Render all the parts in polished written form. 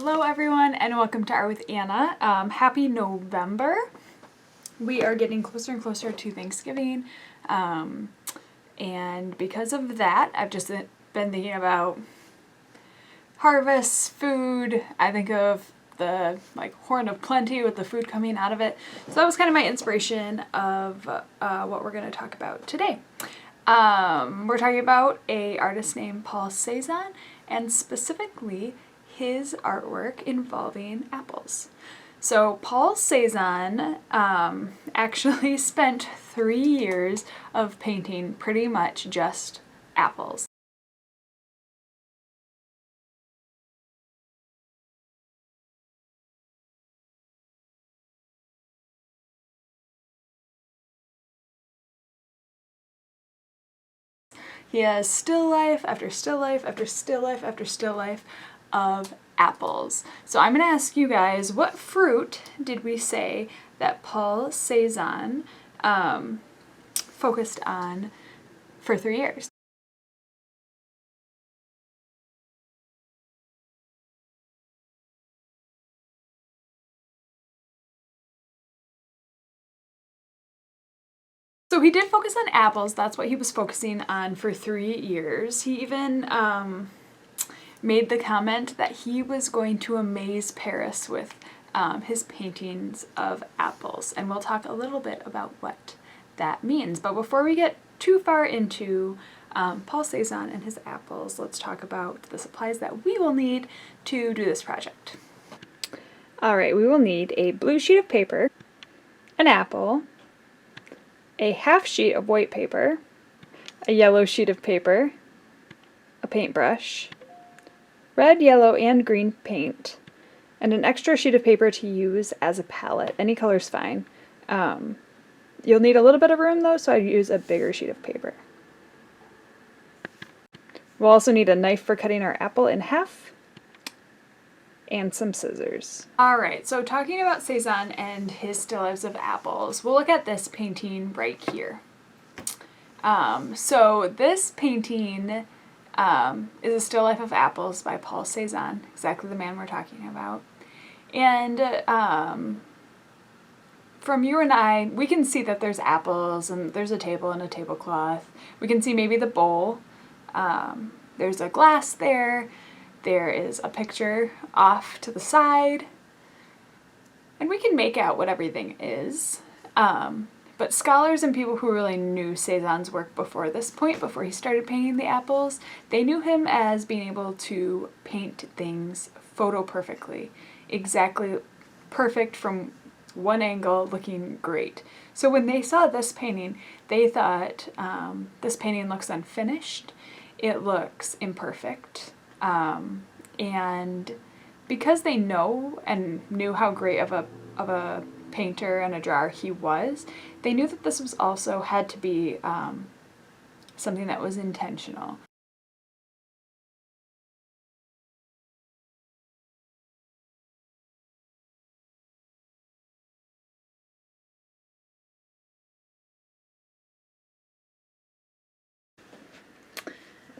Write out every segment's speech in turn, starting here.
Hello everyone and welcome to Art with Anna. Happy November. We are getting closer and closer to Thanksgiving, and because of that I've just been thinking about harvest, food. I think of the Horn of Plenty with the food coming out of it. So that was kind of my inspiration of what we're going to talk about today. We're talking about an artist named Paul Cezanne, and specifically his artwork involving apples. So Paul Cezanne actually spent 3 years of painting pretty much just apples. He has still life after still life after still life after still life of apples. So I'm going to ask you guys, what fruit did we say that Paul Cezanne focused on for 3 years? So he did focus on apples. That's what he was focusing on for 3 years. He even made the comment that he was going to amaze Paris with his paintings of apples. And we'll talk a little bit about what that means. But before we get too far into Paul Cezanne and his apples, let's talk about the supplies that we will need to do this project. All right, we will need a blue sheet of paper, an apple, a half sheet of white paper, a yellow sheet of paper, a paintbrush, red, yellow, and green paint, and an extra sheet of paper to use as a palette. Any color's fine. You'll need a little bit of room though, so I'd use a bigger sheet of paper. We'll also need a knife for cutting our apple in half, and some scissors. Alright, so talking about Cezanne and his still lifes of apples, we'll look at this painting right here. So this painting is a still life of apples by Paul Cezanne, exactly the man we're talking about. And from you and I, we can see that there's apples and there's a table and a tablecloth. We can see maybe the bowl. There's a glass there. There is a picture off to the side. And we can make out what everything is. But scholars and people who really knew Cezanne's work before this point, before he started painting the apples, they knew him as being able to paint things photo perfectly. Exactly perfect from one angle, looking great. So when they saw this painting, they thought, this painting looks unfinished, it looks imperfect, and because they know and knew how great of a painter and a drawer he was, they knew that this was also had to be something that was intentional.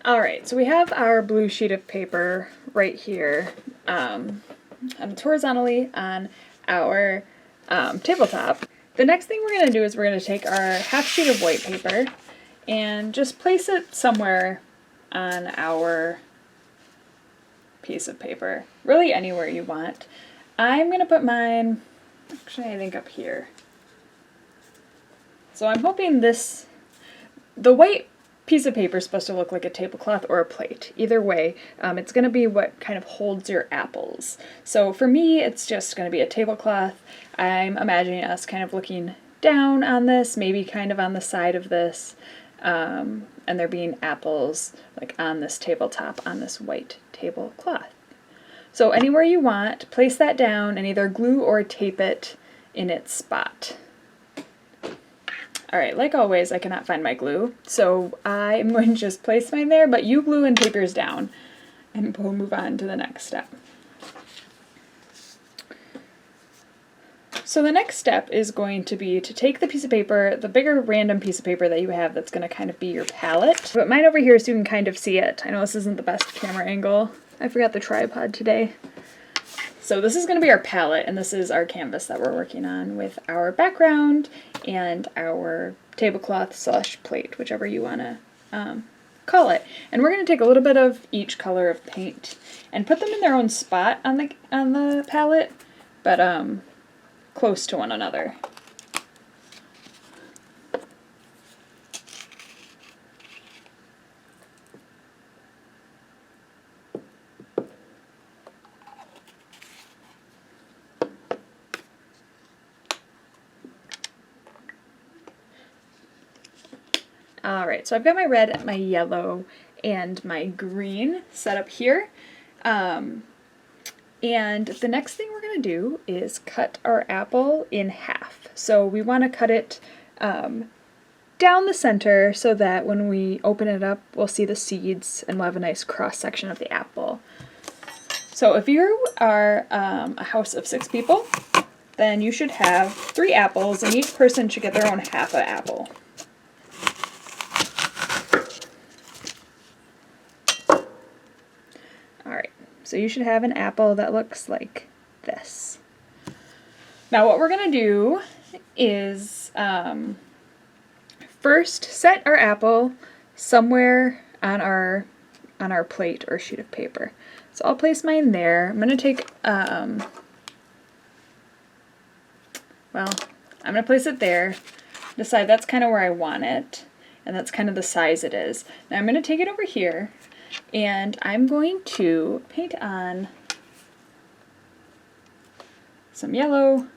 Alright, so we have our blue sheet of paper right here, and it's horizontally on our tabletop. The next thing we're going to do is we're going to take our half sheet of white paper and just place it somewhere on our piece of paper. Really anywhere you want. I'm going to put mine, actually I think up here. So I'm hoping the white piece of paper is supposed to look like a tablecloth or a plate. Either way, it's going to be what kind of holds your apples. So for me, it's just going to be a tablecloth. I'm imagining us kind of looking down on this, maybe kind of on the side of this, and there being apples like on this tabletop, on this white tablecloth. So anywhere you want, place that down and either glue or tape it in its spot. Alright, like always, I cannot find my glue, so I'm going to just place mine there, but you glue and tape yours down, and we'll move on to the next step. So the next step is going to be to take the piece of paper, the bigger random piece of paper that you have that's going to kind of be your palette. But mine over here so you can kind of see it. I know this isn't the best camera angle. I forgot the tripod today. So this is going to be our palette, and this is our canvas that we're working on with our background and our tablecloth / plate, whichever you want to call it. And we're going to take a little bit of each color of paint and put them in their own spot on the palette, but close to one another. Alright, so I've got my red, my yellow, and my green set up here. And the next thing we're going to do is cut our apple in half. So we want to cut it down the center so that when we open it up, we'll see the seeds and we'll have a nice cross section of the apple. So if you are a house of 6 people, then you should have 3 apples, and each person should get their own half an apple. Alright, so you should have an apple that looks like this. Now what we're going to do is first set our apple somewhere on our plate or sheet of paper. So I'll place mine there. I'm going to take, I'm going to place it there, decide that's kind of where I want it, and that's kind of the size it is. Now I'm going to take it over here, and I'm going to paint on some yellow,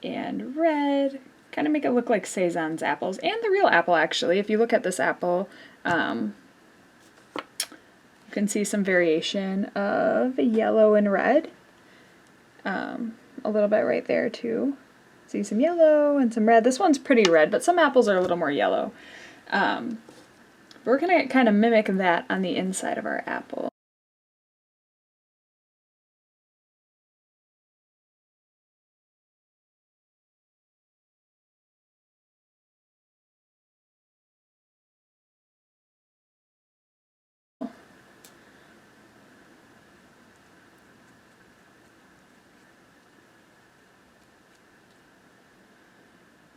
and red, kind of make it look like Cezanne's apples, and the real apple actually. If you look at this apple, you can see some variation of yellow and red, a little bit right there too. See some yellow and some red. This one's pretty red, but some apples are a little more yellow. We're going to kind of mimic that on the inside of our apple.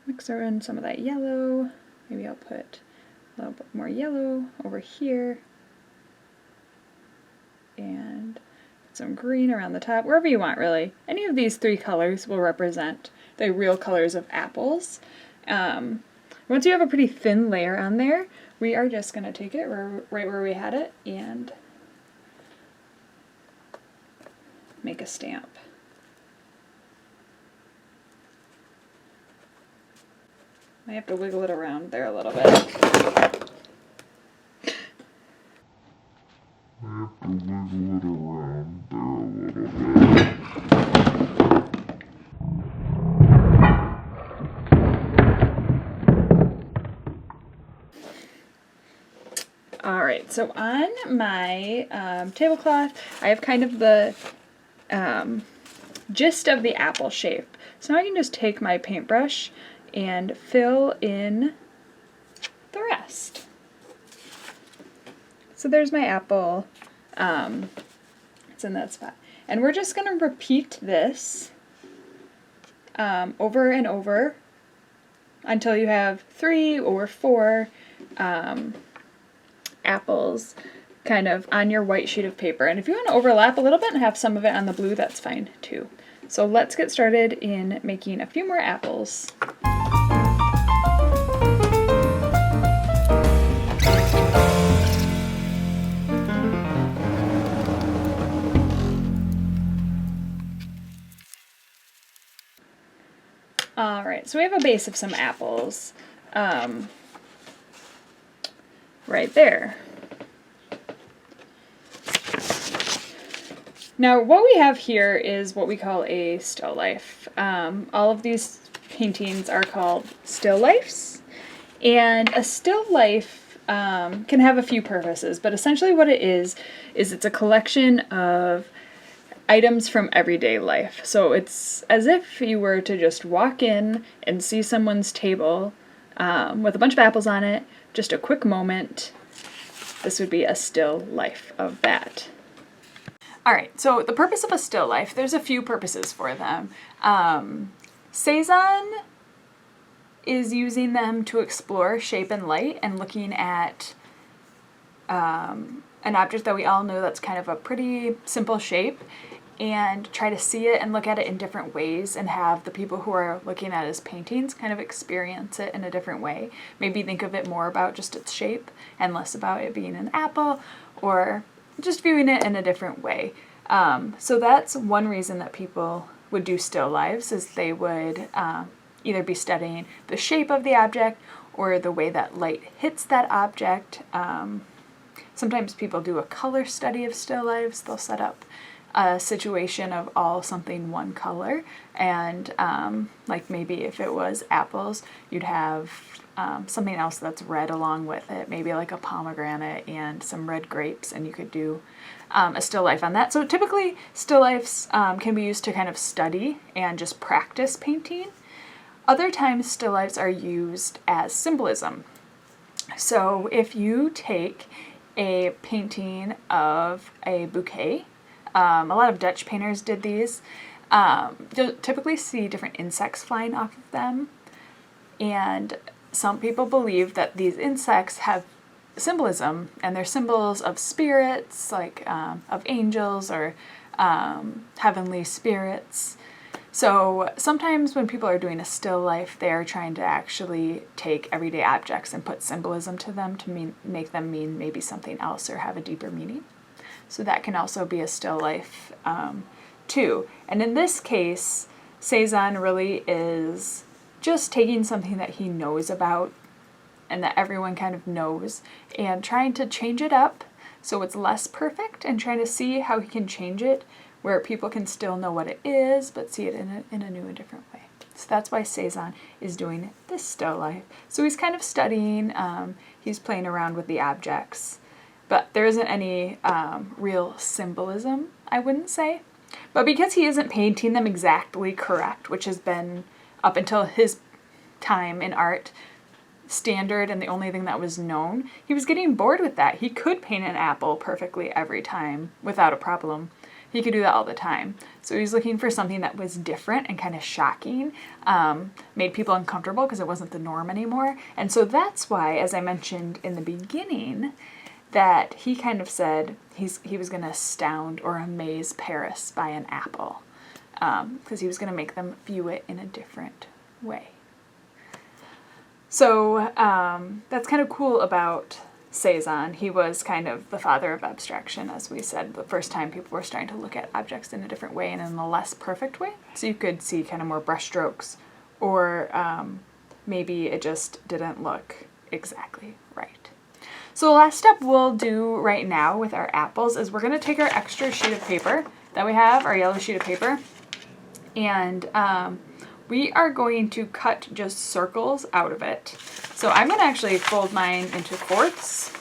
Mix in some of that yellow. Maybe I'll put a little bit more yellow over here. And put some green around the top, wherever you want really. Any of these 3 colors will represent the real colors of apples. Once you have a pretty thin layer on there, we are just going to take it right where we had it and make a stamp. I have to wiggle it around there a little bit. Alright, so on my tablecloth, I have kind of the gist of the apple shape. So now I can just take my paintbrush and fill in the rest. So there's my apple. It's in that spot. And we're just going to repeat this over and over until you have 3 or 4 apples kind of on your white sheet of paper. And if you want to overlap a little bit and have some of it on the blue, that's fine too. So let's get started in making a few more apples. Alright, so we have a base of some apples right there. Now what we have here is what we call a still life. All of these paintings are called still lifes, and a still life can have a few purposes, but essentially what it is it's a collection of items from everyday life. So it's as if you were to just walk in and see someone's table with a bunch of apples on it, just a quick moment, this would be a still life of that. All right, so the purpose of a still life, there's a few purposes for them. Cezanne is using them to explore shape and light and looking at an object that we all know that's kind of a pretty simple shape and try to see it and look at it in different ways and have the people who are looking at his paintings kind of experience it in a different way. Maybe think of it more about just its shape and less about it being an apple, or just viewing it in a different way. So that's one reason that people would do still lives, is they would either be studying the shape of the object or the way that light hits that object. Sometimes people do a color study of still lives. They'll set up a situation of all something one color, and like maybe if it was apples, you'd have something else that's red along with it, maybe like a pomegranate and some red grapes, and you could do a still life on that. So typically still lifes can be used to kind of study and just practice painting. Other times still lifes are used as symbolism. So if you take a painting of a bouquet, a lot of Dutch painters did these, you'll typically see different insects flying off of them, and some people believe that these insects have symbolism, and they're symbols of spirits, like of angels or heavenly spirits. So sometimes when people are doing a still life, they're trying to actually take everyday objects and put symbolism to them to make them mean maybe something else or have a deeper meaning. So that can also be a still life too. And in this case, Cezanne really is just taking something that he knows about and that everyone kind of knows and trying to change it up so it's less perfect, and trying to see how he can change it where people can still know what it is but see it in a new and different way. So that's why Cezanne is doing this still life. So he's kind of studying, he's playing around with the objects, but there isn't any real symbolism, I wouldn't say. But because he isn't painting them exactly correct, which has been, up until his time in art, standard and the only thing that was known, he was getting bored with that. He could paint an apple perfectly every time without a problem. He could do that all the time. So he's looking for something that was different and kind of shocking, made people uncomfortable because it wasn't the norm anymore. And so that's why, as I mentioned in the beginning, that he kind of said he was going to astound or amaze Paris by an apple, because he was going to make them view it in a different way. So that's kind of cool about Cezanne. He was kind of the father of abstraction, as we said, the first time people were starting to look at objects in a different way and in a less perfect way. So you could see kind of more brushstrokes, or maybe it just didn't look exactly right. So the last step we'll do right now with our apples is we're going to take our extra sheet of paper that we have, our yellow sheet of paper, and we are going to cut just circles out of it. So I'm going to actually fold mine into fourths.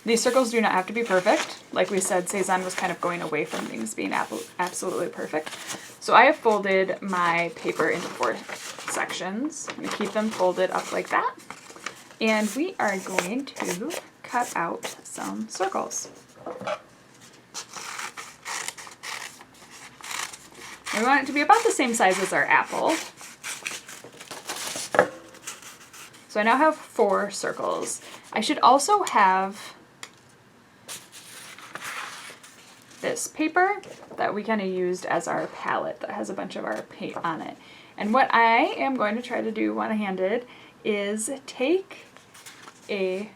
These circles do not have to be perfect. Like we said, Cezanne was kind of going away from things being absolutely perfect. So I have folded my paper into 4 sections. I'm going to keep them folded up like that. And we are going to cut out some circles. We want it to be about the same size as our apple. So I now have 4 circles. I should also have this paper that we kind of used as our palette that has a bunch of our paint on it. And what I am going to try to do one-handed is take a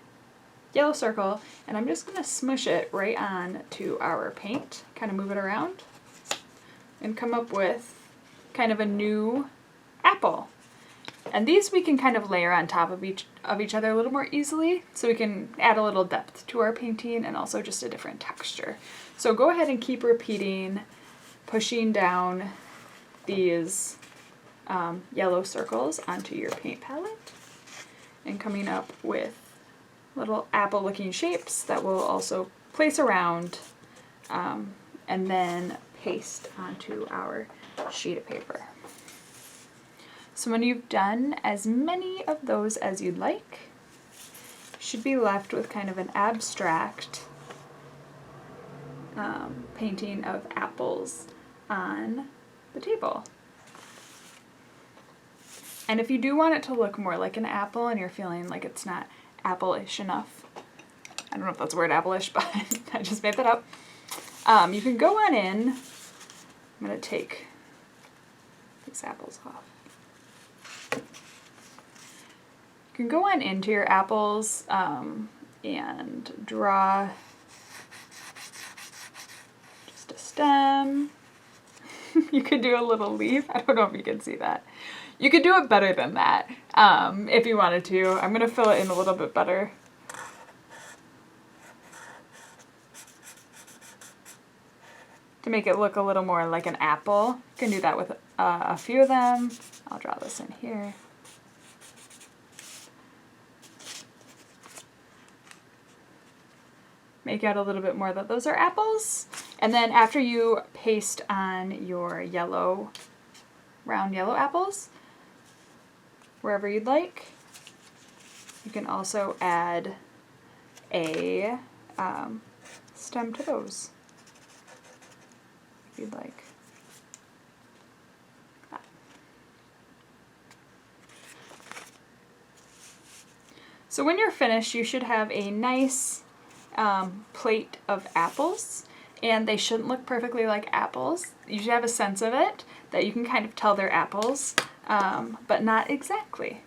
yellow circle and I'm just going to smush it right on to our paint, kind of move it around, and come up with kind of a new apple. And these we can kind of layer on top of each other a little more easily, so we can add a little depth to our painting and also just a different texture. So go ahead and keep repeating, pushing down these yellow circles onto your paint palette and coming up with little apple looking shapes that we'll also place around and then paste onto our sheet of paper. So when you've done as many of those as you'd like, should be left with kind of an abstract painting of apples on the table. And if you do want it to look more like an apple and you're feeling like it's not apple-ish enough, I don't know if that's the word apple-ish, but I just made that up. You can go on in. I'm going to take these apples off. You can go on into your apples and draw just a stem. You could do a little leaf. I don't know if you can see that. You could do it better than that if you wanted to. I'm going to fill it in a little bit better. To make it look a little more like an apple. You can do that with a few of them. I'll draw this in here. Make out a little bit more that those are apples. And then after you paste on your yellow, round yellow apples, wherever you'd like, you can also add a stem to those, if you'd like. So when you're finished, you should have a nice plate of apples, and they shouldn't look perfectly like apples. You should have a sense of it, that you can kind of tell they're apples, but not exactly.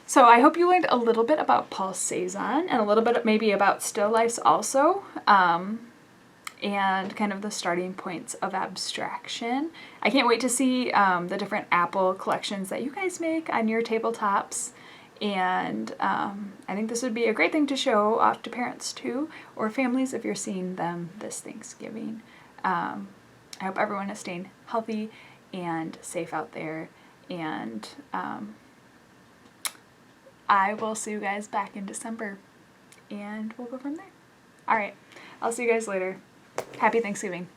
So I hope you learned a little bit about Paul Cezanne and a little bit maybe about still lifes also, and kind of the starting points of abstraction. I can't wait to see the different apple collections that you guys make on your tabletops. And I think this would be a great thing to show off to parents too, or families if you're seeing them this Thanksgiving. I hope everyone is staying healthy and safe out there, and I will see you guys back in December, and we'll go from there. All right, I'll see you guys later. Happy Thanksgiving.